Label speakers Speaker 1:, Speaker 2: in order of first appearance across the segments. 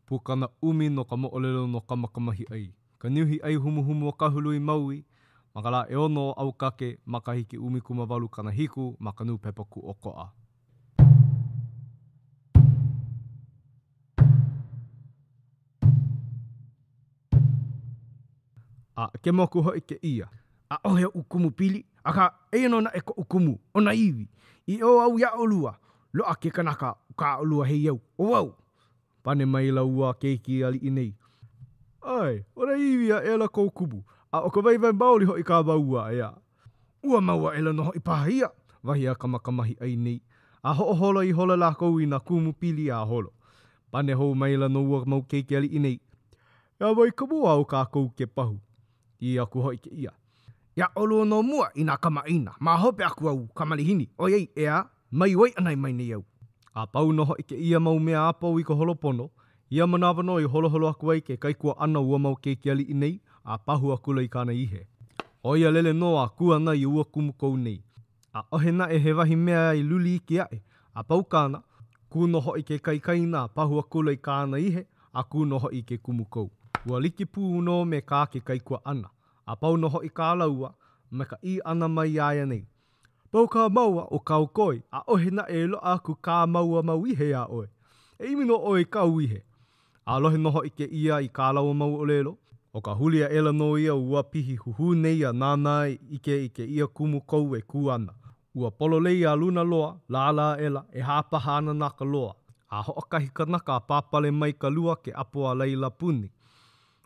Speaker 1: Pukana umi no ka mo'olelo no ka makamahi ai. Ka niuhi ai humuhumu o kahului maui, maka la e ono au kake maka hiki umi kumawalu kana hiku maka nu pepa ku o koa. A ke moku hoi ke ia. A ohe ukumu pili, aka eino na eko ukumu, ona iwi. I o au ya olua, lo a ke kanaka ka olua hei au. O wau, pane maila ua keiki ali inei. Ai, ona iwi a ela kou kubu. A o ka vai bauli hoi ka waua ea. Ua maua ela no hoi pahia. Wahi a kamakamahi ai nei. A ho holo I hola la kou I na kumu pili a holo. Pane hou maila no ua mau keiki ali inei. Ea wai ka mua au ka kou ke pahu. I aku hoi ke ia. Ia olu no mua I na kamaina. Ma hope aku au kamalihini. O ei ea, mai wai anai mai nei au. A pau no hoi ke ia mau mea apau I ka holopono. Ia manawa no I holo aku ai ke kaikua ana ua mau keiki ali inei. A pahu akula I kāna ihe. O ia lele no a kuana I ua kumu kou nei. A ohe na e he wahi mea I luli I ke ae. A pau kāna, kuno hoi ke kaikaina a pahu akula I kāna ihe. A kuno hoi ke kumu kou. Ua liki pū no me kā ke kaikua ana. A pau no hoi kā laua, me ka I ana mai aia nei. Pau kā maua o kau koi, a ohe na e loa aku kā maua mau ihe a oe. E imi no oe kau ihe. A lohe no hoi ke ia I kā laua mau o lelo. O ka hulia ela no ia ua pihi huhu nei a nānai ike ia kumu kou e ku ana. Ua polo lei a luna loa, la ela, e hāpaha ana naka loa. A hoakahi kanaka a pāpale mai ka lua ke apo a leila puni.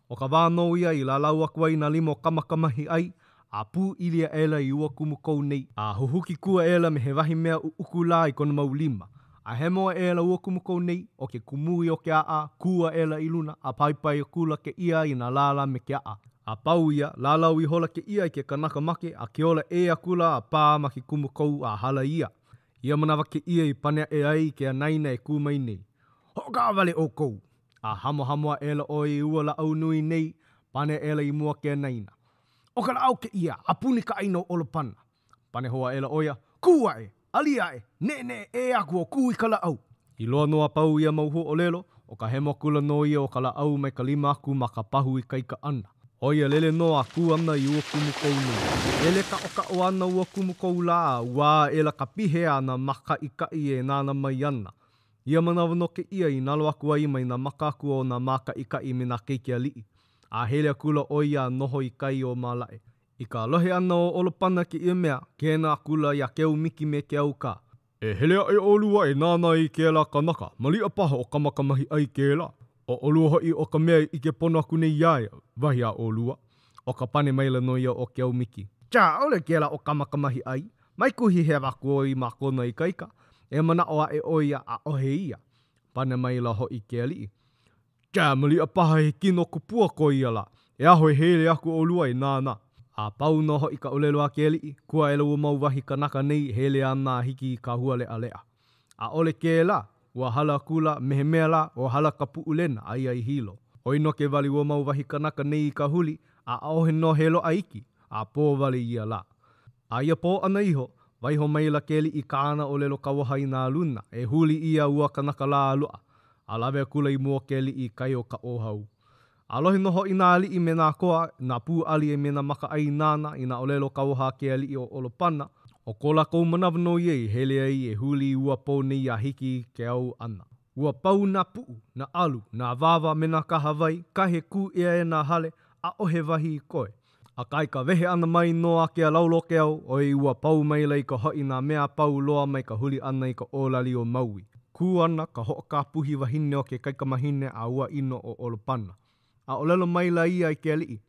Speaker 1: O ka wāno ia I la lau aku ai na limo kamakamahi ai, a pū ilia ela I ua kumu kou nei. A huhuki kua ela me he wahi mea uku la I kona mau lima. A he moa ela ua kumu kou nei, o ke kumui o ke a kua ela I luna, a paipai o kula ke ia I na lala me ke a. A pau ia, lalau I hola ke ia I ke kanaka make, a ke ola e a kula a pā ma ke kumu kou a hala ia. Ia manawa ke ia I pane e ai ke a naina e kumai nei. Hoka wale o kou. A hamo ela o I ua la au nui nei, pane ela I mua ke naina. O ka la au ke ia, a puni ka aino olopana. Pane hoa ela oia, kua e, alia e, ne e aku o kui ka la au. I loa noa pau ia mauhu o lelo, o ka hemo kula no ia o ka la au mai ka lima aku ma ka pahu I kaika ana. O ia lele noa ku ana I ua kumu kou nei. Ele ka oka o ana ua kumu kou la, ua ela ka pihe ana maka I kai e nana mai ana. Ia manawa no ke ia I nalo aku ai mai na maka aku o na maka I kai me na keiki alii. A hele akula o ia noho I kai o malae. I ka lohe ana o olopana ki ia mea, ke na akula ia keu miki me ke au ka. E hele ai olua e nana I ke la kanaka, malia paha o kamakamahi ai ke la. O olua hoi o ka mea I ke pono aku nei iaia, wahi a olua. O ka pane maila no ia o ke au miki. Tia, ole ke la o kamakamahi ai, mai kuhi he waku o I makona I kaika. E mana o a e oia a ohe ia. Pane maila hoi ke alii. Tia, malia paha he kino kupua ko ia la. E aho e hele aku olua e nana. A pau no hoi ka olelo a ke alii, kua ela ua mau wahi kanaka nei hele ana hiki ka hua lea. A ole ke la, ua hala kula mehe mea la o hala ka puulena ai hilo. O ino ke wali ua mau wahi kanaka nei I ka huli, a ohe no helo aiki, a pō wali ia la. A ia pō ana iho, waiho maila ke li I kāna o lelo kawahai nā luna, e huli ia ua kanaka la alua. A lawe kula I mua ke li I kai o ka ohau. Alohi noho I nā li I me nā koa, nā pū ali e me nā maka ai nāna I nā o lelo kawaha ke ali I o olopana, o ko la kou manawa no iei hele ai e huli ua pō nei a hiki ke au ana. Ua pau nā puu, nā alu, nā wawa me nā kahawai, kahe ku ia e nā hale, a ohe wahi I koe. A kai ka wehe ana mai noa ke a laulo ke au, o I ua pau maila I ka hoi nā mea pau loa mai ka huli ana I ka olali o maui. Ku ana ka hoka puhi wahine o ke kaikamahine a ua ino o olopana. A olelo maila ia I ke alii.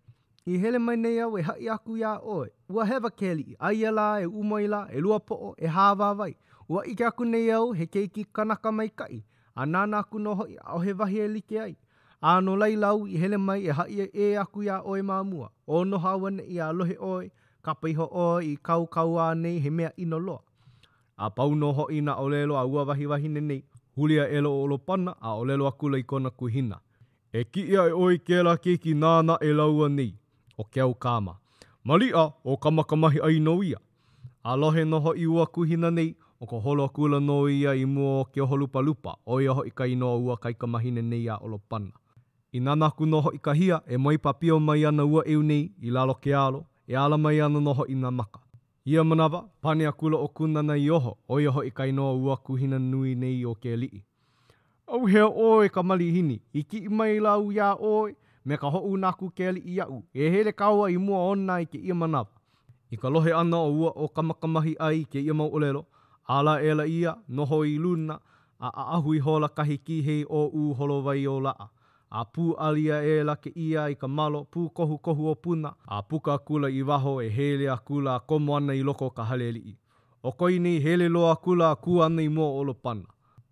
Speaker 1: I hele mai nei au e hai aku ia oe. Ua hewa ke alii. Ai la, e umoila, e lua po'o, e hāwāwai. Ua ike aku nei au he keiki kanaka mai kai. A nāna aku no hoi a ohe wahi e like ai. A no laila au I hele mai e hai e aku ia oe māmua. O no hawane I a lohe oe, kapa iho oe I kau a nei he mea ino loa. A pau no hoi na olelo a ua wahi wahine nei. Hulia elo o olopana a olelo akula I kona kuhina. E ki ia e oi ke la keiki nāna e laua nei. O ke au kāma. Malia o kamakamahi ai no ia. A lohe noho I ua kuhina nei, O ko holo kula no ia I mua ke oho lupa lupa. O ia hoi ka inoa ua kai ka mahine nei a olo pana. I nana ku no hoi ka hia e mai papio mai ana ua eu nei I lalo ke alo. E ala mai ana no hoi na maka. Ia manawa, pane a kula o kunana I oho. O ia hoi ka inoa ua kuhina nui nei o ke lii. Au hea oe ka malihini. I ki mai lau ia oe. Me ka ho'u naku ke lii iau. E hele kaua I mua ona I ke ia manawa. I ka lohe ana o ua o kamakamahi ai ke ia mau olelo. Ala ela ia, noho I luna, a ahui hola kahi ki hei o u holo vai o laa. A pū alia ela ke ia I ka malo, pū kohu kohu o puna, a puka kula I waho e hele a kula a komo ana I loko ka hale lii. O koi nei hele loa kula a ku ana I mua olo pana.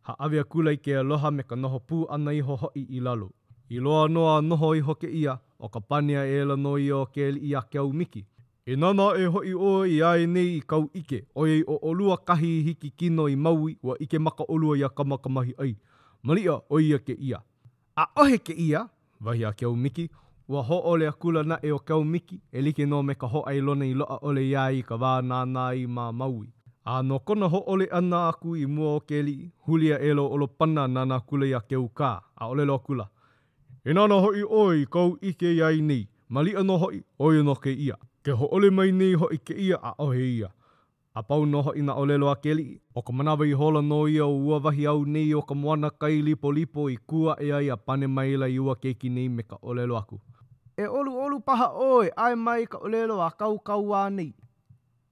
Speaker 1: Ha awea kula I ke aloha me ka noho pū ana iho hoi I lalo. I loa noa noho iho ke ia, o ka pania ela no I o ke li ia ke au miki. E nana e hoi o I ae nei I kau ike, o ei o olua kahi hiki kino I maui, wa ike maka olua ia kamakamahi ai. Malia o ia ke ia. A ohe ke ia, wahi a ke au miki, wa ho ole a kula na e o ke au miki, e like no me ka ho ai lona I loa ole ia I ka wā nāna I ma maui. A no kona ho ole ana aku I mua o ke li, hulia elo olo pana nana kula ia ke uka, a ole lo kula. E nana hoi oi kau ike iai nei, malia no hoi, oi no ke ia. Ke ho ole mai nei hoi ke ia a ohe ia. A pau no hoi na olelo a ke li, o ka manawa I hola no ia o ua wahi au nei o ka moana kai lipo lipo I kua e ai a pane maila I ua keiki nei me ka olelo aku. E olu paha oi, ai mai ka olelo a kau wā nei.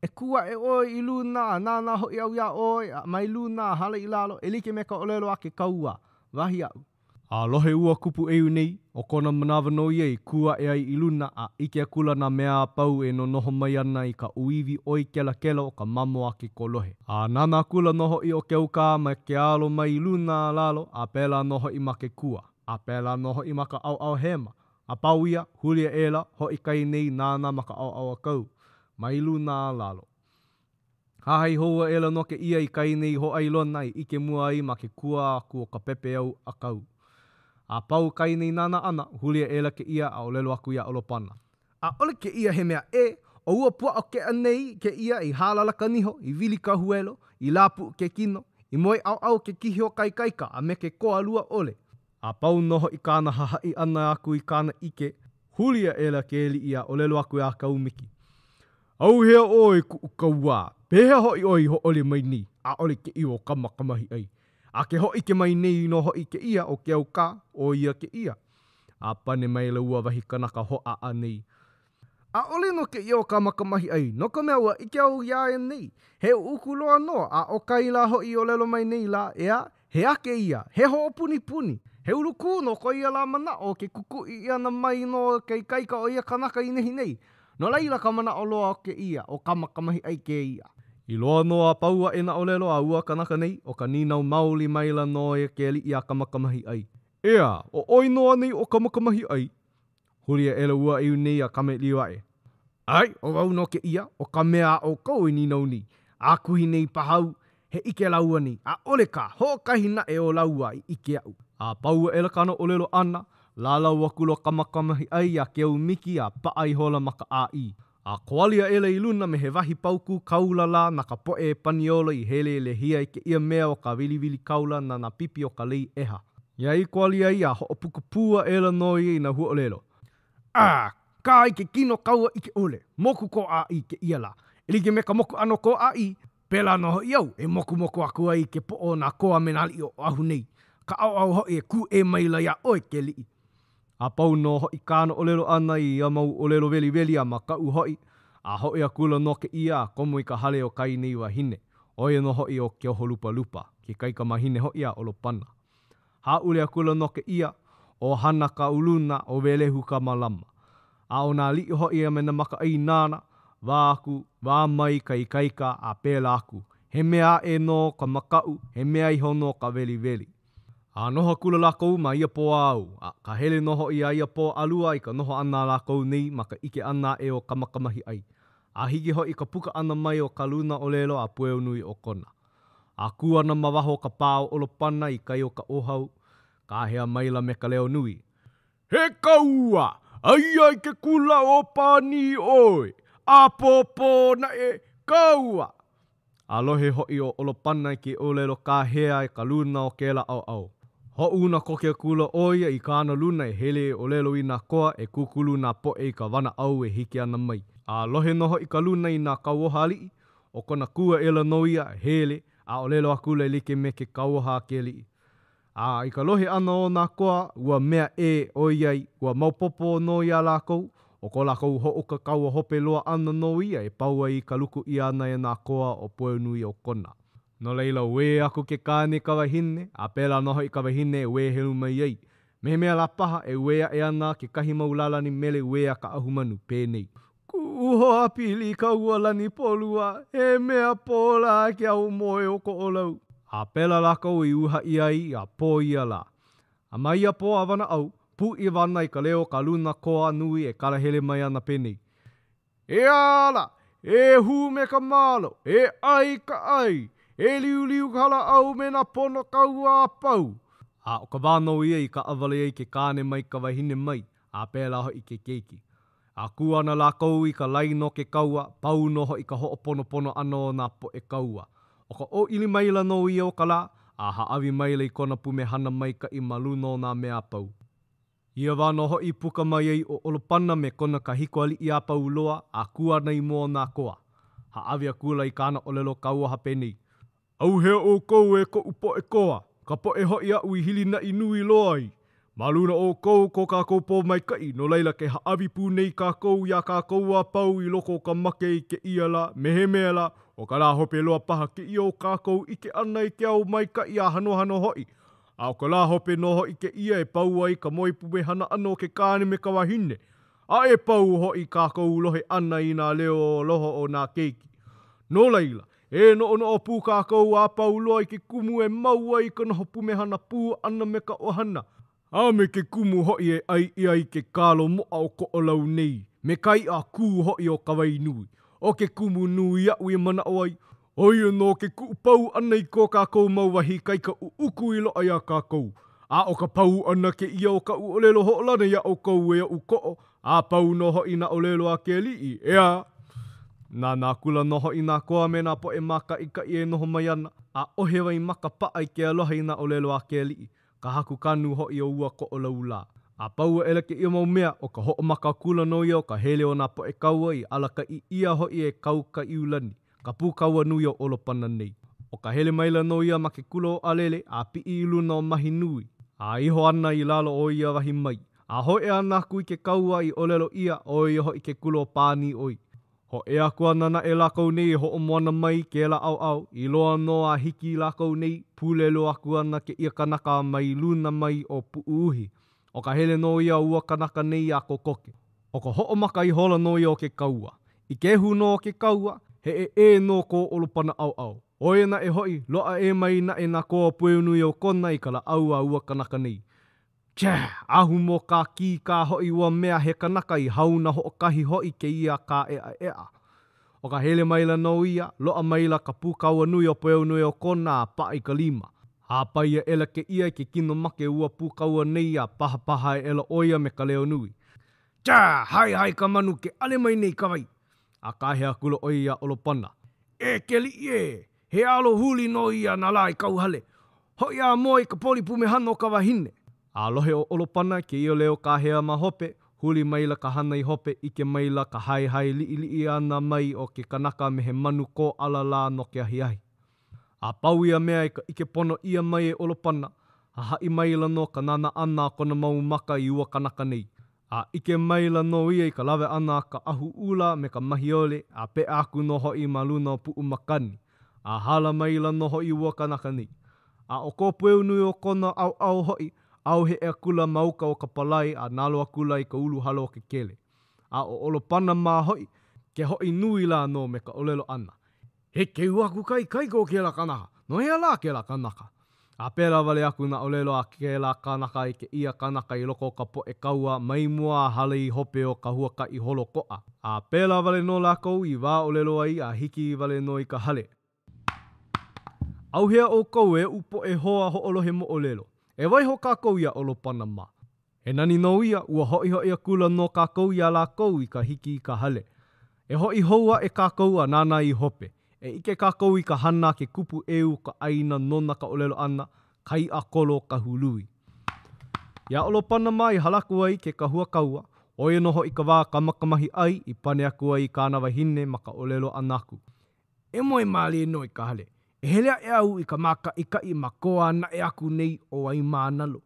Speaker 1: E kua e oi I luna a nana hoi au ia oi, a mai luna a hala I lalo, e like me ka olelo a ke kaua, wahi au. A lohe ua kupu eu nei, o kona manawa no ia I kua e ai I luna a ike a kula na mea pau e no noho mai ana I ka uiwi oi kela kela o ka mamo a ke kolohe. A nana kula noho I o ke uka ma ke alo mai I luna lalo, a pēla noho I ma ke kua. A pēla noho I ma ka au hema. A pau ia, hulia ela, hoi kai nei nana ma ka au a kau. Mai luna lalo. Hahai hoa ela no ke ia I kai nei ho ai lona I ike mua ai ma ke kua aku o ka pepe au a kau. A pau kai nei nana ana, hulia ela ke ia a olelo aku ia olo pana. A ole ke ia he mea e, o ua pua o ke anei ke ia I halala kaniho, I vili ka huelo, I lapu ke kino, I moe au ke kihi o kai kaika a me ke koa lua ole. A pau noho I kāna hahai ana aku I kāna ike, hulia ela ke li ia olelo aku ia kau miki. Au hea oi ku ukaua, pehea hoi oi ho ole mai ni, a ole ke i o kamakamahi ai. A ke hoi ke mai nei no hoi ke ia o ke au ka o ia ke ia. A pane mai la ua wahi kanaka hoa a nei. A ole no ke ia o kamakamahi ai, no ka mea ua ike au ia e nei. He uku loa no, a o kai la hoi o lelo mai nei la ea, he ake ia, he ho puni puni. He uruku no ko ia la mana o ke kuku I ia na mai no kei kaika o ia kanaka I nehi nei. No laila ka mana o loa o ke ia, o kamakamahi ai ke ia. I loa noa paua e na olelo a ua kanaka nei o ka ninau mauli maila no e ke li ia kamakamahi ai. Ea, o oi noa nei o kamakamahi ai. Huria ela ua iu nei a kame liwae. Ai, o au no ke ia, o ka mea o kou I ninau ni. A kuhi nei pahau, he ike laua ni. A ole ka, ho kahi na e o laua I ike au. A paua ela kana olelo ana, lala ua kulo kamakamahi ai a ke au miki a paai hola maka a I. A koalia ele I luna me he wahi pauku kaula la na ka poe paniolo I hele le hia I ke ia mea o ka wili kaula na na pipi o ka lei eha. Ia I koalia I a ho puku pua ela no I na hua olelo. Ka I ke kino kaua I ke ole, moku ko a I ke ia la. Elige me ka moku ano ko a I, pela no iau e moku aku ai ke po o na koa menali o ahu nei. Ka au hoi e ku e maila ia oi ke lii. A pau no hoi kāna olelo ana I amau olelo veli a makau hoi. A hoi a kula no ke ia a komo I ka hale o kai nei wahine. Oia no hoi o ke oho lupa. Ke kaika mahine hoi a olo pana. Ha ule a kula no ke ia o hana ka uluna o velehu ka malama. A o nā li hoi a mena maka ai nana, wā aku, wā mai kai kaika a pēla aku. He mea e no ka makau, he mea iho no ka veli. A noho kula lākou ma ia po au. A ka hele noho I a ia po alua I ka noho ana lākou nei ma ka ike ana e o kamakamahi ai. A higi hoi ka puka ana mai o ka luna o lelo a pueo nui o kona. A kuana mawaho ka pāo olo pana I kai o ka ohau. Ka hea maila me ka leo nui. He kaua! Ai ke kula o pani oi! A popo na e kaua! Alohe hoi o olopana ki olelo ka hea e ka luna o ke la au au. Ho una koke kula oia i ka ana luna e hele o lelo i nā koa e kukulu nā poe i ka wana au e hiki ana mai. Alohe noho i ka luna i nā kauoha alii, o kona kua ela noia e hele a o lelo akula e like me ke kauoha ke alii. I ka lohe ana o nā koa ua mea e oiai ua maupopo no ia lākou, o ko lākou ho o ka kaua hope loa ana no ia e paua i ka luku i ana e nā koa o poe nui o kona. No leila we aku ke kāne kawahine, a pēla noho i kawahine e we helu mai ei. Mehe mea la paha e wea e ana ke kahi maulalani mele wea ka ahumanu pēnei. Kuho apili ka ualani polua, e mea pola ke au moe o ko olau. A pēla lākou i uha i ai a pō ia la. A mai a pō a wana au, pu i wana i ka leo ka luna koa nui e karahele mai ana pēnei. E ala, e hu me ka malo, e ai ka ai. E liu liu kala au me na pono kaua a pau. A o ka wānau ia i ka awale ei ke kāne mai ka wahine mai, a pēla ho i ke keiki. A kuana la kou i ka lai no ke kaua, pau no ho i ka ho'opono pono ano o nā po e kaua. O ka o ili maila no ia o ka la, a haawi maila i kona pume hana mai ka i maluno nā mea pau. Ia wāno ho i puka mai ei o olopana me kona ka hiko ali i a pau loa, a kuana i mua nā koa. Haawi a kula i kāna olelo kaua hapeni. Au hea o kou e ko upo e koa, ka po e hoi au i hili na i nui loai. Maluna o kou ko ka kou pō mai kai, no leila ke haawi pū nei ka kou ia ka kou a pau i loko ka make i ke ia la, mehe mea la, o ka la hope loa paha ke ia o ka kou i ke ana i ke au mai kai a hano hano hoi. A o ka la hope no hoi ke ia e pau ai ka moi pume hana ano ke kāne me ka wahine. A e pau hoi ka kou lohe ana i nā leo o loho o nā keiki. No leila. E no ono o pū kā kou a pau loa i ke kumu e maua i ka noho pume hana pū ana me ka ohana. A me ke kumu hoi e ai i ai ke kālo moa o ko olau nei. Me kai a kū hoi o kawai nui. O ke kumu nui au i mana o ai. Oi no ke ku pau ana i ko kā kou mauwahi kai ka uku i loa ia kā kou. A o ka pau ana ke ia o ka uolelo ho lana ia o kou e o ko. A pau no hoi na olelo a ke li ea. Nā kula noho i nā koa me nā po e maka i ka i e noho mai ana, a ohewa i maka paa i ke aloha i nā olelo a ke li, ka haku kanu ho i o ua ko o laula. A paua ele ke ia mau mea o ka ho o maka kula no ia o ka hele o nā po e kaua i alaka i ia ho i e kau ka iulani, ka pū kaua nui o olopana nei. O ka hele maila no ia ma ke kula o alele a pi i luna o mahi nui, a iho ana i lalo o ia wahi mai. A ho e ana kui ke kaua i olelo ia o i ho i ke kula o pāni oi. Ho e aku ana na e lākou nei ho o moana mai ke la au au, i loa no a hiki lākou nei, pūlelo aku ana ke ia kanaka mai luna mai o puuhi. O ka hele no ia ua kanaka nei a kokoke. O ka ho o maka i hola no ia o ke kaua. I ke hu no o ke kaua, he e no ko olopana au au. O e na e hoi, loa e mai na e na koa pueunui o kona i ka la au a ua kanaka nei. Tja, ahu mo ka ki ka hoi ua mea he kanaka i hauna ho o kahi hoi ke ia ka ea ea. O ka hele maila no ia, loa maila ka pūkaua nui o poeu nui o kona a pa i ka lima. Ha paia ela ke ia ke kino make ua pūkaua nei a paha paha e ela oia me ka leo nui. Tja, hai ka manu ke ale mai nei kawai. A ka hea kula oia olopana. E ke li e, he alo huli no ia na lai kauhale. Hoi a moi ka poli pume hano ka wahine. A lohe o olopana ke io leo ka hea ma hope, huli maila ka hana i hope i ke maila ka hai li ana mai o ke kanaka me he manu ko ala la no ke ahi ahi. A pau ia mea i ke pono ia mai e olopana, a hai maila no ka nana ana kona mau maka i ua kanaka nei. A ike maila no ia i ka lawe ana ka ahu ula me ka mahiole, a pe aku no hoi maluna o puu makani. A hala maila no hoi ua kanaka nei. A o ko pueu nui o kona au hoi, au he ea kula mauka o ka palai a nalo a kula i ka ulu halo o ke kele. A o olopana mā hoi, ke hoi nui la no me ka olelo ana. He ke uaku kai ko ke la kanaka, no hea la ke la kanaka. A pēra wale aku na olelo a ke la kanaka i ke ia kanaka i loko ka po e kaua mai mua hale i hope o ka huaka i holo koa. A pēra wale no lako i wā olelo ai a hiki wale no i ka hale. Au hea o kou e upo e hoa ho olohe mo olelo. E waiho kākou ia olopana ma. E nani no ia, ua hoi a kula no kākou ia lākou i ka hiki i ka hale. E hoi hoa e kākou a nāna i hope. e ike kākou I ka hana ke kupu eu ka aina nona ka olelo ana, kai a kolo ka hului. Ia olo Panama I halaku ai ke kahua kaua, o ia noho I ka wā kamakamahi ai I pane aku ai kāna wahine ma ka olelo anaku. E moe māli no I ka hale, e helea e au I ka maka I ma koa na e aku nei o ai mānalo.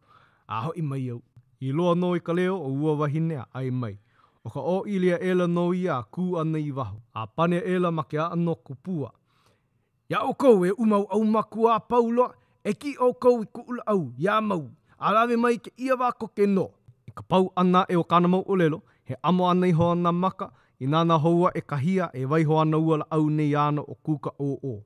Speaker 1: A hoi mai au. I loa no I ka leo o ua wahine a ai mai. O ka o ilia ela no ia a kū ana I waho. A pane ela ma ke a ano kupua. Ia o kou e umau au maku a pauloa, e ki o kou I kuula au, ia mau. A lawe mai ke ia wako ke no. I ka pau ana e o kāna mau olelo, he amo ana iho ana maka, I nāna houa e kahia e waiho ana ua la au nei ana o kuka o.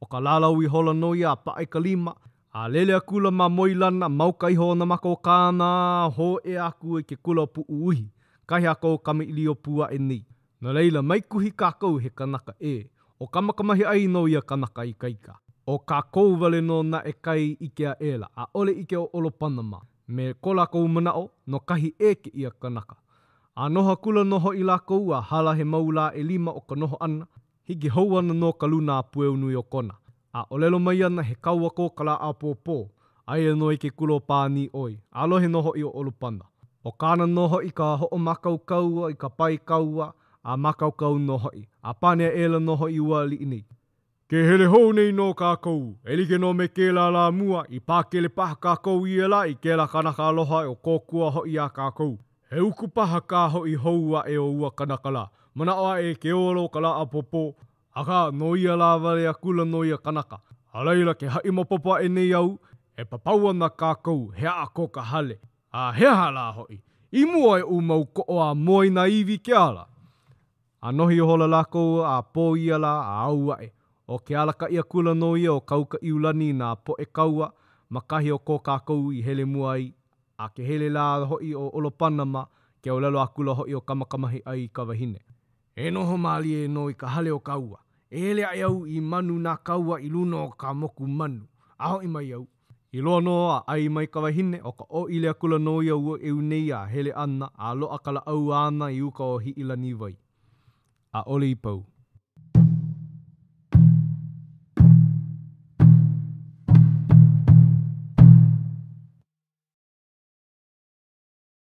Speaker 1: O ka lalau I hola no ia a pae ka lima, a lele a kula ma moilana mauka iho ana maka o kāna ho e aku I ke kula pu uhi. Kahi a kou kame ili o pua e ni. Na leila mai kuhi kākou he kanaka e. O kamakamahi ai no ia kanaka I kaika. O kākou wale no na e kai ike a ela. A ole ike o olo Panama. Me ko lākou manao no kahi e ke ia kanaka. A noha kula noho I lākou a hala he maula e lima o ka noho ana. Hiki hou ana no ka luna a pueu nui o kona. A olelo mai ana he kaua ko ka la a pōpō. Ai e no I ke kulo pāni oi. Alohe noho I o olo Pana. O kāna noho I ka ho'o makau kaua, I ka pai kaua, a makau kau noho I. A pānea ela noho I ua li ini. Ke hele hou nei no kākou, e like no me ke la mua, I pākele paha kākou I ela, I ke la kanaka aloha o kōkua hoi a kākou. He uku paha kā hoi houa e o ua kanaka la. Mana oa e ke olo ka la a popo, aka no ia la wale a kula no ia kanaka. A leila ke hai mapapa e nei au, e papau ana kākou, hea a ko ka hale. A hea la hoi. I mua e umau ko o a moi na iwi ke ala. A nohi o hola lako a pō ia la a aua e. O ke alaka ia kula no ia o kauka iulani na po e kaua. Makahi o ko kākou I hele mua ai. A ke hele la hoi o olo Panama. Ke o lelo a kula hoi o kamakamahi ai ka wahine. E noho mali e no I ka hale o kaua. E hele ai au I manu na kaua I luna o ka moku manu. Aho I mai au. I loa no a ai mai ka wahine o ka o ilea kula no ia ua e unei a hele ana a loa kala au ana I uka o hi ilani vai. A ole I pau.